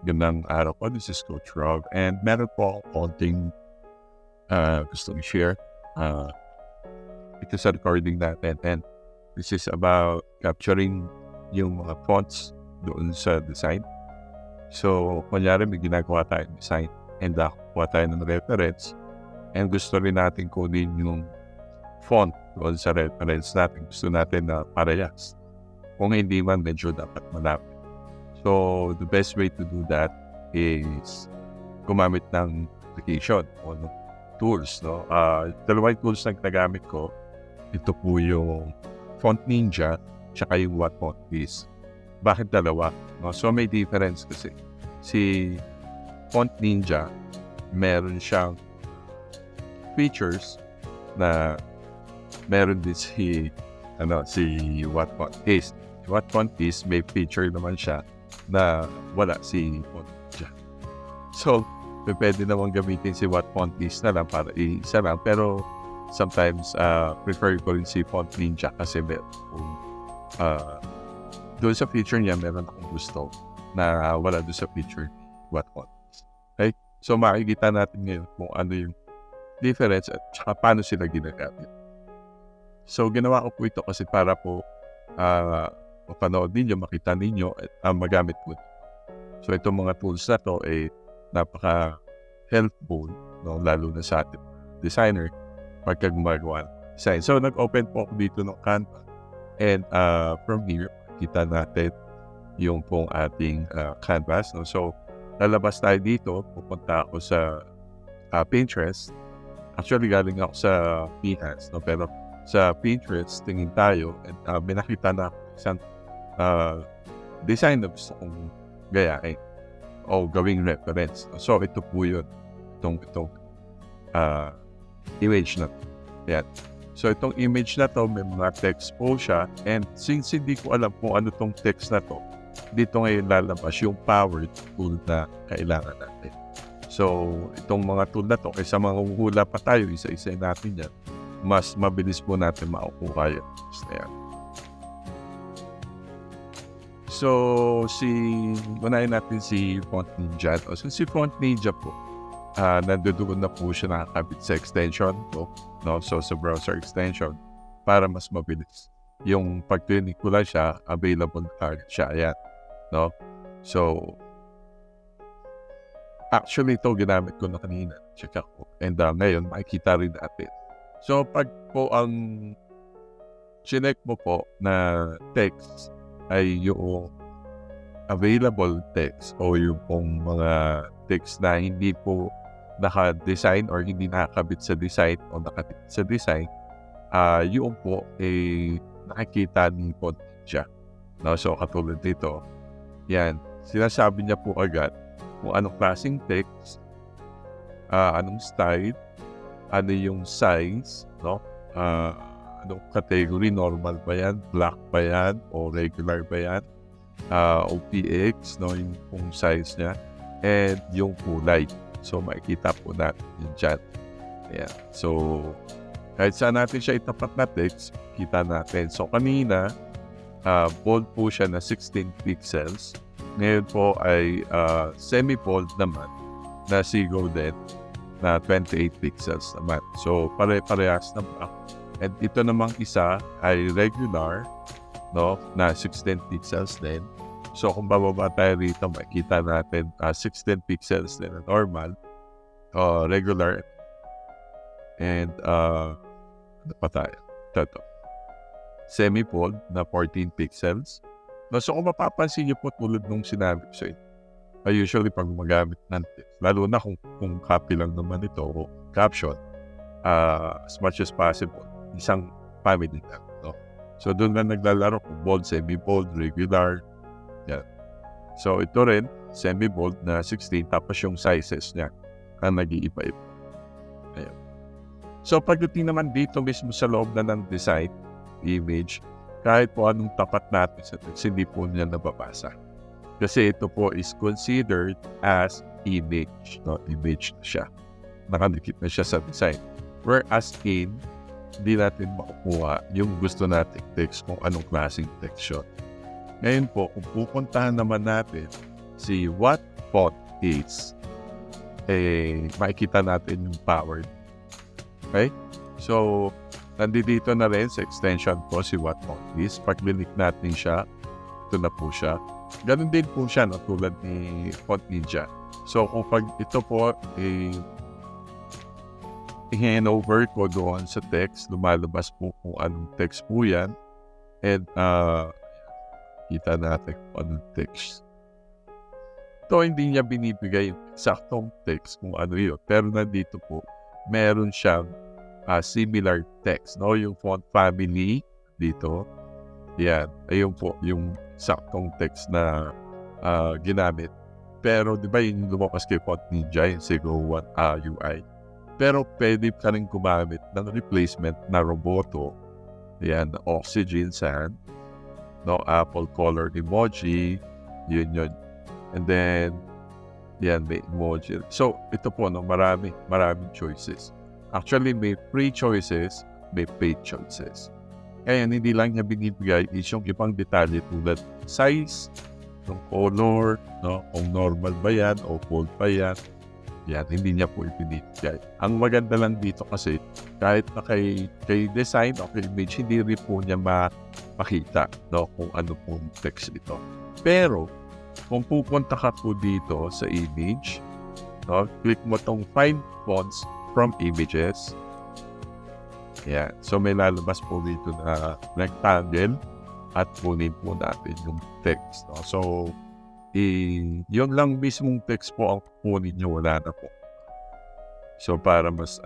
Gandang araw po. This is Coach Rob. And meron po akong konting gusto i-share ito sa recording natin. And this is about capturing yung mga fonts doon sa design. So, kunyari may ginagawa tayong design and kuha tayo ng reference and gusto rin natin kunin yung font doon sa reference natin. Gusto natin na parehas. Kung hindi man, medyo dapat malapit. So, the best way to do that is gumamit ng application o tools. No? Dalawang tools na nagamit ko, ito po yung Font Ninja tsaka yung Wattfontis. Bakit dalawa? No? So, may difference kasi. Si Font Ninja, meron siyang features na meron din si Wattfontis. Wattfontis, may feature naman siya na wala si Font Ninja. So, pwede naman gamitin si Wattfontis na lang para isa lang. Pero, sometimes, prefer ko rin si Font Ninja kasi doon sa feature niya, meron akong gusto na wala doon sa feature ni Wattfontis. Okay? So, makikita natin ngayon kung ano yung difference at saka paano sila ginagamit. So, ginawa ko po ito kasi para po mapanood ninyo, makita ninyo at magamit po. So, itong mga tools na to ay napaka-helpful, no? Lalo na sa ating designer pagka gumagawa ng design. So, nag-open po ako dito ng Canva and from here, kita natin yung pong ating canvas. No? So, lalabas tayo dito, pupunta ako sa Pinterest. Actually, galing ako sa Behance, no? Pero sa Pinterest, tingin tayo at may nakita na isang design na gusto kong gayahin o gawing reference. So, ito po yun. Itong image na to. Yan. So, itong image na to, may mga text po siya. And since hindi ko alam kung ano itong text na to, dito ngayon lalabas yung power tool na kailangan natin. So, itong mga tool na to, kaysa mga hula pa tayo, isa-isa natin yan, mas mabilis po natin makukuha yan. So, unahin natin si Font Ninja. So, si Font Ninja po, nandoon na po siya nakakabit sa extension po, no? So, sa browser extension, para mas mabilis. Yung pag-click ko lang siya, available target siya. Ayan. No? So, actually, ito ginamit ko na kanina. Check ako. And ngayon, makikita rin natin. So, pag po ang chinek mo po na text ay yung available text o yung pong mga text na hindi po naka-design or hindi nakakabit sa design o nakabit sa design, yung po ay nakikita ni Font Ninja. No? So, katulad dito, yan, sinasabi niya po agad kung anong klaseng text, anong style, ano yung size, no? Anong category, normal ba yan, black ba yan, o regular ba yan, OPX, no? Yung kung size niya, and yung kulay. So, makikita po natin yun dyan. Ayan. So, kahit saan natin siya itapat na text, kita natin. So, kanina, bold po siya na 16 pixels. Ngayon po ay semi-bold naman na Seagull din na 28 pixels naman. So, pare-parehas naman. And ito namang isa ay regular, no, na 16 pixels din. So, kung bababa tayo rito, makikita natin 16 pixels din na normal, regular, and ano pa tayo? Ito. Semi-bold na 14 pixels. No, so, kung mapapansin niyo po tulad nung sinabi ko sa inyo, usually pag magamit ng text, lalo na kung copy lang naman ito o caption, as much as possible, isang family lang. No? So, doon na naglalaro kung bold, semi-bold, regular. Yan. So, ito rin, semi-bold na 16, tapos yung sizes niya ang nag-iiba-iba. Ayan. So, pagdating naman dito mismo sa loob na ng design, image, kahit po anong tapat natin sa text, hindi po niya nababasa. Kasi ito po is considered as image. No? Image na siya. Nakadikit na siya sa design. Whereas hindi natin makukuha yung gusto nating text kung anong klaseng text yun. Ngayon po, kung pupuntahan naman natin si font is, makikita natin yung powered. Okay? So, nandito na rin sa extension po si what font is. Pag click natin siya, ito na po siya. Ganun din po siya, no, tulad ni Font Ninja. So, kung pag ito po, i-hand over ko doon sa text, lumalabas po kung anong text po yan. And, kita natin kung anong text. Ito, hindi niya binibigay yung eksaktong text kung ano yun. Pero nandito po, meron siyang similar text, no? Yung font family dito. Yan. Ayun po, yung eksaktong text na ginamit. Pero, di ba yung lumabas kay Font Ninja, yung Sigo 1 UI. Pero, pwede ka rin gumamit ng replacement na Roboto. Yan, Oxygen Sand. No, Apple Color Emoji. Yun. And then, yan, may emoji. So, ito po, no, maraming choices. Actually, may free choices, may paid choices. Kaya hindi lang niya binibigay is yung ibang detalye tulad size, yung color, no, kung normal ba yan o bold ba yan. Yan, hindi niya po ibinibigay. Ang maganda lang dito kasi, kahit na kay design o kay image, hindi rin po niya makita, no, kung ano pong text ito. Pero, kung pupunta ka po dito sa image, no, click mo tong find fonts from images. Yan. So, may lalabas po dito na rectangle at kunin po natin yung text. No? So, yun lang mismong text po ang kunin nyo. Wala na po. So, para mas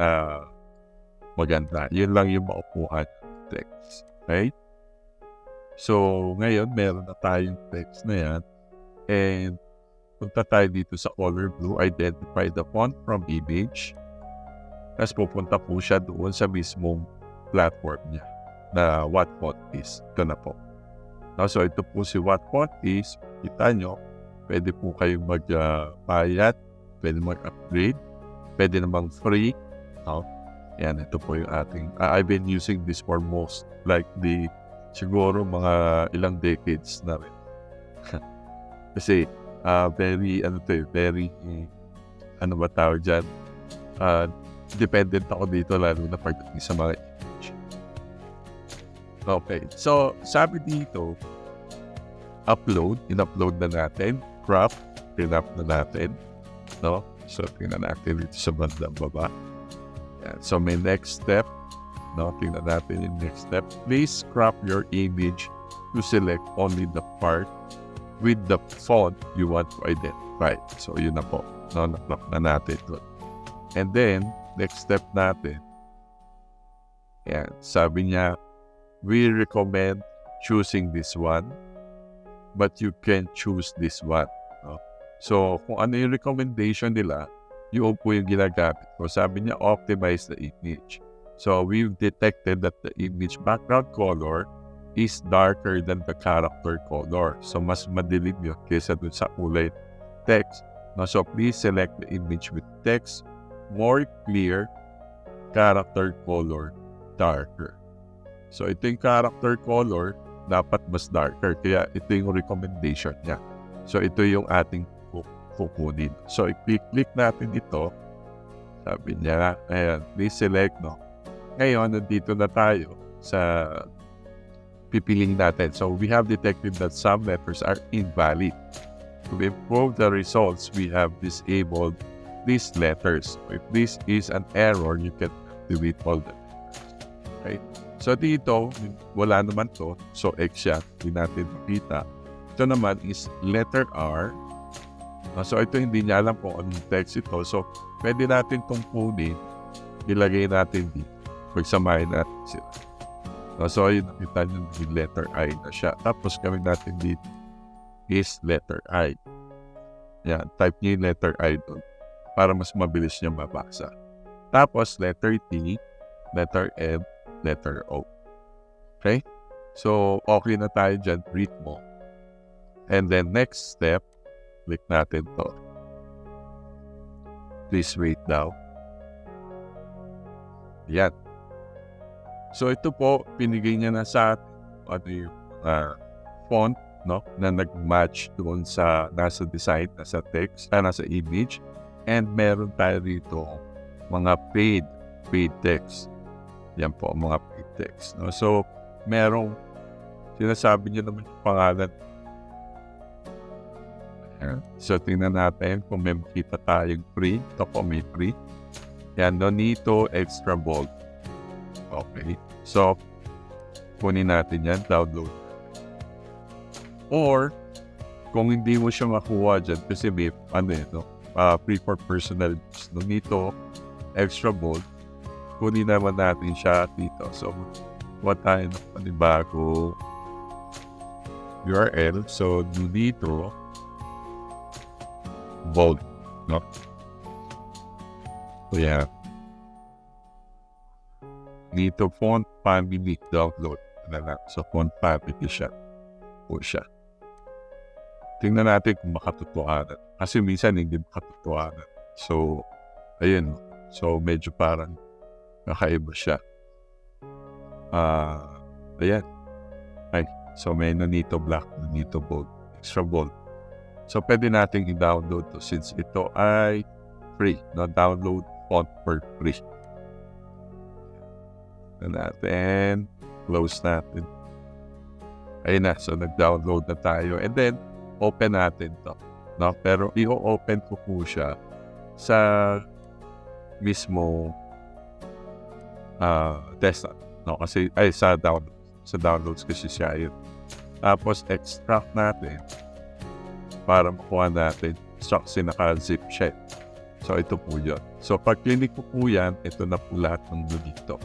maganda. Yun lang yung makukuha ng text. Okay? So, ngayon, meron na tayong text na yan. And, punta tayo dito sa color blue. Identify the font from image. Tapos pupunta po siya doon sa mismong platform niya na what font is. Ito na po. So, ito po si what font is. Kita nyo, pwede po kayong mag-bayad, pwede mag-upgrade, pwede namang free. No? Yan, ito po yung ating, I've been using this for most, siguro mga ilang decades na rin. Kasi, very, ano ba tawag dyan? Dependent ako dito lalo na pagdating sa mga image. Okay. So, sabi dito, in-upload na natin. Crop, in-up na natin. No? So, tingnan natin dito sa bandang baba. Yan. So, may next step. No? Tingnan natin yung next step. Please crop your image to select only the part with the font you want to identify. So, yun na po. No? Na-crop na natin doon. And then, next step natin, yan, sabi niya, we recommend choosing this one, but you can choose this one. No? So, kung ano yung recommendation nila, yun po yung ginagamit ko. Sabi niya, optimize the image. So, we've detected that the image background color is darker than the character color. So, mas madilim yun kaysa dun sa kulay text. No? So, please select the image with text more clear, character color darker. So, ito yung character color, dapat mas darker. Kaya ito yung recommendation niya. So, ito yung ating kukunin. So, i-click natin ito. Sabi niya, ayan, please select, no? Ngayon, nandito na tayo sa pipiling natin. So, we have detected that some letters are invalid. To improve the results, we have disabled these letters. If this is an error, you can delete all the letters. Okay? So, dito, wala naman to. So, X siya. Hindi natin makita. Ito naman is letter R. So, ito hindi niya alam kung anong text ito. So, pwede natin itong kunin. Ilagay natin dito. Pagsamahin natin sila. So, ayun, nakita nyo yung letter I na siya. Tapos, gawin natin dito is letter I. Yan, type nyo yung letter I doon para mas mabilis niya mabasa. Tapos, letter T, letter M, letter O. Okay? So, okay na tayo dyan. Read mo. And then, next step, click natin to. Please wait now. Yan. So, ito po, pinigay niya na sa atin ano yung font no, na nag-match doon sa nasa design, nasa text, nasa image. And meron tayo rito mga paid text. Yan po ang mga paid text. No? So, merong sinasabi niyo naman yung pangalan. Ayan. So, tingnan natin kung may makita tayong free. Ito po may free. Yan, Nonito Extra Bold. Okay. So, kunin natin yan, download. Or, kung hindi mo siya makuha dyan, kasi may, free for personal use. Nonito Extra Bold. Kunin naman natin siya dito. So, what tayo ng panibago URL. So, Nonito Bold. No? So, yeah. Nito font family download. So, font family siya. Po siya. Tingnan natin kung makatotohanan. Kasi minsan hindi makatotohanan. So, ayun. So, medyo parang nakaiba siya. Ayan. Ay, so may Nonito Black, Nonito Bold, Extra Bold. So, pwede natin i-download to since ito ay free. No? Download font for free. Natin. Close natin. Ayun na. So, nag-download na tayo. And then, open natin to. No? Pero, i-open ko po siya sa mismo desktop. No? Kasi, sa downloads. Sa downloads kasi siya yun. Tapos, extract natin para makuha natin. Extract kasi naka-zip siya. So, ito po yun. So, pag clinic ko po yan, ito na po lahat ng Nonito.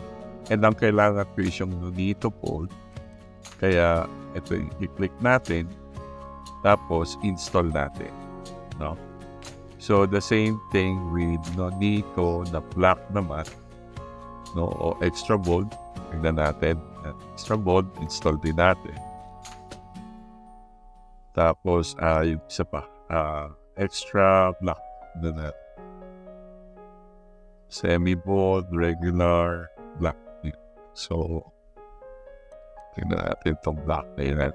And ang kailangan ko is yung Nonito Bold. Kaya, ito i-click natin. Tapos, install natin. No? So, the same thing with Nonito na black naman. No? O extra bold. Tignan natin. Extra bold, install din natin. Tapos, yung isa pa. Extra black. Tignan natin. Semi-bold, regular, black. So, tignan natin itong black na yun.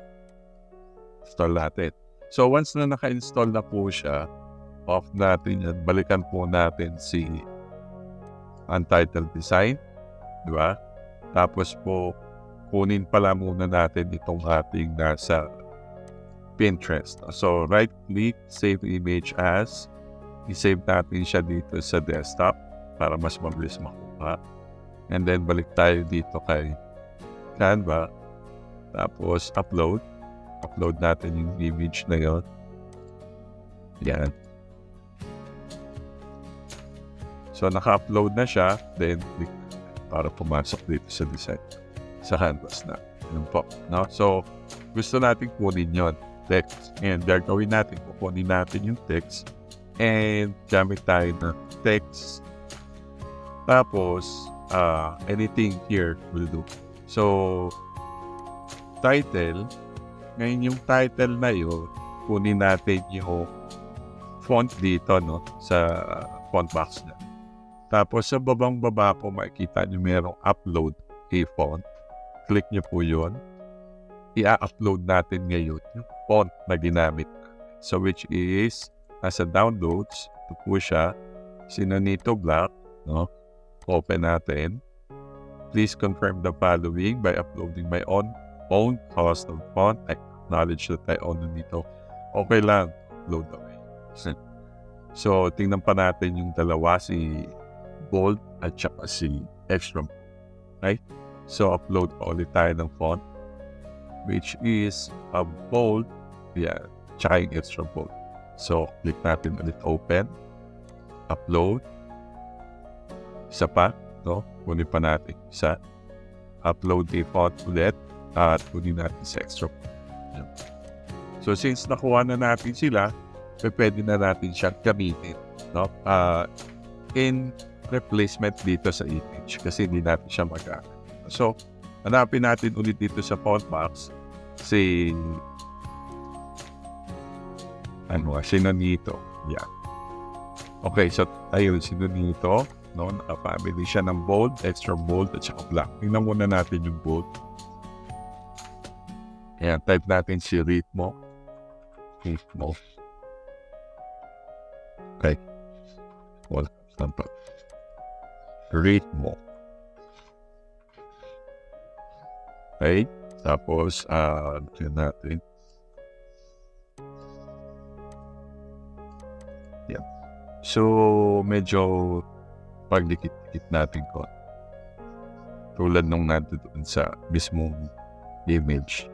Install natin. So, once na naka-install na po siya, off natin yan. Balikan po natin si Untitled Design. Di ba? Tapos po, kunin pala muna natin itong ating nasa Pinterest. So, right-click, save image as. I-save natin siya dito sa desktop para mas mabilis makuha. And then, balik tayo dito kay Canva. Tapos, upload. Upload natin yung image na yun. Yan. So, naka-upload na siya. Then, click para pumasok dito sa design. Sa canvas na. Yun po. No? So, gusto natin kunin yun. Text. And gagawin natin. Kukunin natin yung text. And gamit tayo ng text. Tapos, anything here will do. So, title. Ngayon yung title na yun, kunin natin yung font dito, no? Sa font box na. Tapos sa babang-baba po, makikita nyo merong upload a font. Click nyo po yun. I-upload natin ngayon yung font na ginamit. So which is, nasa downloads, ito po siya, si Nonito Black, no? Open natin. Please confirm the following by uploading my own custom font. I acknowledge that I own Nonito. Okay lang. Upload away. So, tingnan pa natin yung dalawa, si bold at saka si extra. Right? So, upload pa ulit tayo ng font, which is a bold, yeah, tsaka yung extra bold. So, click natin ulit open, upload, isa pa, no? Kunin pa natin isa, upload the font ulit, at kunin natin sa extra. So, since nakuha na natin sila, pwede na natin siyang gamitin, no? In replacement dito sa image kasi hindi natin siya magamit. So, hanapin natin ulit dito sa font box si Nonito. Yan. Okay, so ayun, si Nonito, no? Nakapamili siya ng bold, extra bold, at saka black. Tingnan muna natin yung bold. Ayan, type natin si Ritmo. Ritmo. Okay. Wala. Saan pa? Ritmo. Okay. Tapos, lagyan natin. Yan. So, medyo pagdikit-dikit natin ko. Tulad nung nandoon sa mismong image.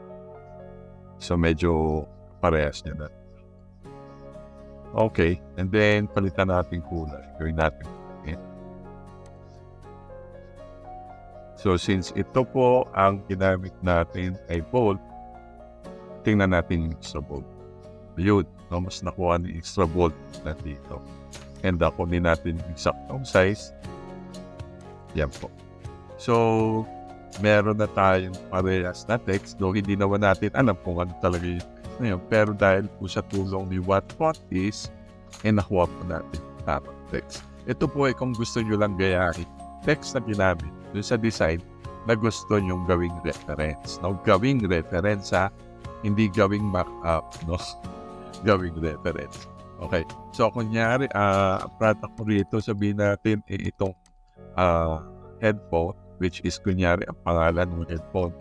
So, medyo parehas niya na. Okay. And then, palitan natin kulay. Gawin natin. Okay. So, since ito po ang ginamit natin ay bold, tingnan natin yung extra bold. Yun. No, mas nakuha ni extra bold na dito. And kunin natin yung exactong size. Yan po. So, meron na tayong parehas na text. Though hindi naman natin alam kung ano talaga yun. Pero dahil po sa tulong ni What Font is, nakuha po natin tamang text. Ito po ay kung gusto nyo lang gayahin text na ginamit dun sa design na gusto nyong gawing reference. No? Gawing reference hindi gawing markup. No? Gawing reference. Okay. So, kunyari, product ko rito, sabihin natin itong headphone, which is kunyari, ang pangalan ng headphone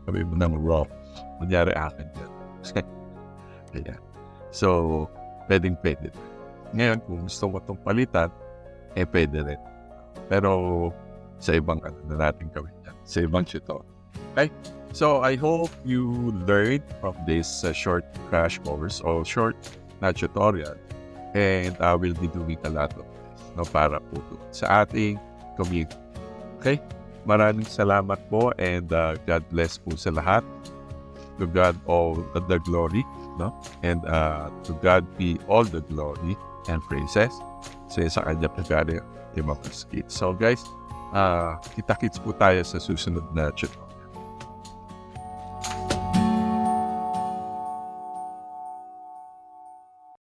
sabi mo ng raw. Kunyari, akin yan. Kaya. So, pwede. Ngayon, kung gusto mo itong palitan, pwede rin. Pero, sa ibang na natin gawin yan. Sa ibang tutorial. Okay? So, I hope you learned from this short crash course or short na tutorial. And I will be doing a lot of this, no, para po sa ating community. Okay? Maraming salamat po and God bless po sa lahat. To God all the glory, no? And to God be all the glory and praises. Sa kanya po galing yung mga skits. So guys, kita-kits po tayo sa susunod na tutorial.